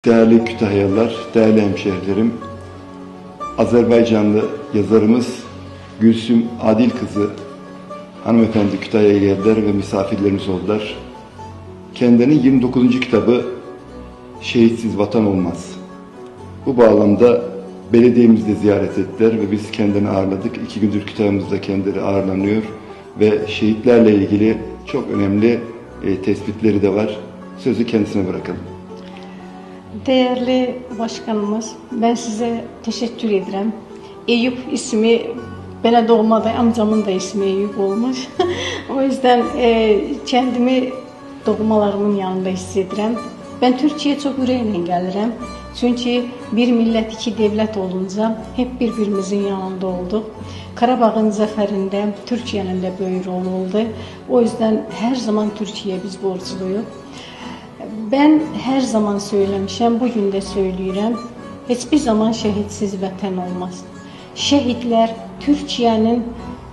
Değerli Kütahyalılar, değerli hemşehrilerim, Azerbaycanlı yazarımız Gülsüm Adil kızı hanımefendi Kütahya'ya geldiler ve misafirlerimiz oldular. Kendilerinin 29. kitabı Şehitsiz Vatan Olmaz. Bu bağlamda belediyemizi de ziyaret ettiler ve biz kendilerini ağırladık. 2 gündür kitabımızda kendileri ağırlanıyor ve şehitlerle ilgili çok önemli tespitleri de var. Sözü kendisine bırakalım. Değerli başkanımız, ben size teşekkür ederim. Eyüp ismi bana doğmadı, amcamın da ismi Eyüp olmuş. O yüzden kendimi doğmalarımın yanında hissediyorum. Ben Türkiye'ye çok yüreğimle gelirim. Çünkü bir millet, iki devlet olunca hep birbirimizin yanında olduk. Karabağ'ın zaferinde Türkiye'nin de böyük rol oldu. O yüzden her zaman Türkiye'ye biz borçluyuz. Ben her zaman söylemişim, bugün de söylüyorum. Hiçbir zaman şehitsiz vətən olmaz. Şehitler Türkiye'nin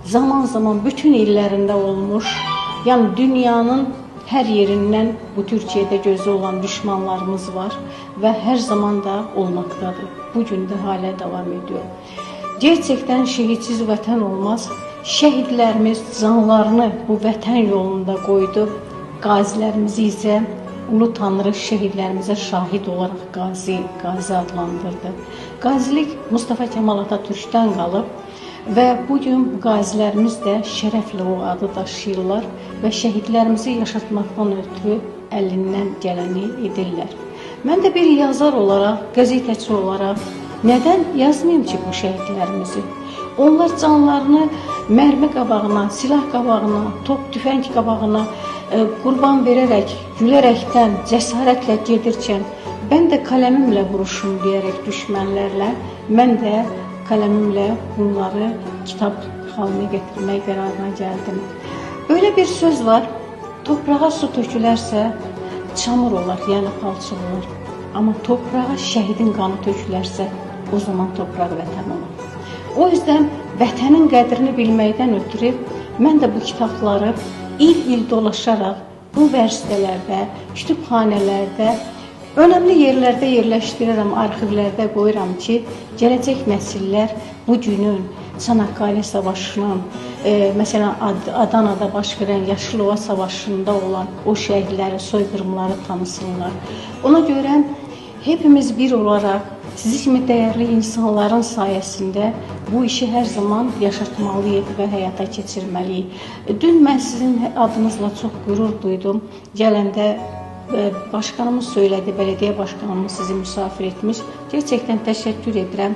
zaman zaman bütün illerinde olmuş. Yani dünyanın her yerinden bu Türkiye'de gözü olan düşmanlarımız var ve her zaman da olmaktadır. Bugün de hala devam ediyor. Gerçekten şehitsiz vətən olmaz. Şehitlerimiz canlarını bu vətən yolunda koydu. Gazilerimizi ise Ulu Tanrı şehitlerimize şahit olarak Gazi adlandırdı. Gazilik Mustafa Kemal Atatürk'ten kalıp ve bugün bu gazilerimiz de şerefle o adı taşıyırlar ve şehitlerimizi yaşatmaktan ötürü elinden geleni edirlər. Ben de bir yazar olarak, gazeteci olarak neden yazmayayım ki bu şehitlerimizi? Onlar canlarını mermi qabağına, silah qabağına, top tüfəng qabağına qurban vererek, gülerekten, cesaretle gedirkən, ben de kalemimle vuruşum diyerek düşmanlarla, ben de kalemimle bunları kitap haline getirmeye kararına geldim. Öyle bir söz var, toprağa su tökülərsə çamur olar, yani palçıq olur. Ama toprağa şehidin kanı tökülərsə, o zaman toprak vətən olur. O yüzden vətənin qədrini bilməkdən ötürü mən də bu kitabları il dolaşarak bu üniversitelerde, kütüphanelerde, önemli yerlerde yerleştirirəm, arxivlərdə qoyuram ki, gələcək nəsillər bu günün Çanakkale Savaşı'nın, mesela Adana'da baş verən Yaşılova Savaşı'nda olan o şehitleri, soykırımları tanısınlar. Ona göre hepimiz bir olarak sizi kimi değerli insanların sayesinde bu işi her zaman yaşatmalıyıq ve hayata geçirməliyik. Dün ben sizin adınızla çok gurur duydum. Gələndə başkanımız söyledi, belediye başkanımız sizi misafir etmiş. Gerçekten teşekkür ederim.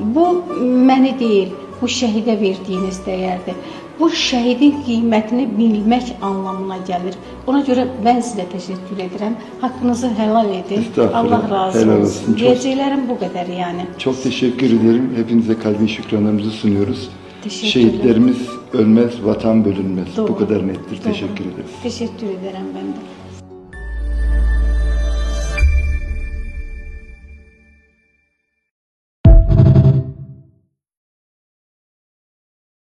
Bu məni değil, bu şehide verdiğiniz değerdir. Bu şehidin kıymetini bilmek anlamına gelir. Ona göre ben size teşekkür ederim. Hakkınızı helal edin. Allah razı olsun. Diyeceklerim bu kadar yani. Çok teşekkür ederim. Hepinize kalbi şükranlarımızı sunuyoruz. Şehitlerimiz ölmez, vatan bölünmez. Doğru. Bu kadar nettir. Doğru. Teşekkür ederiz. Teşekkür ederim ben de.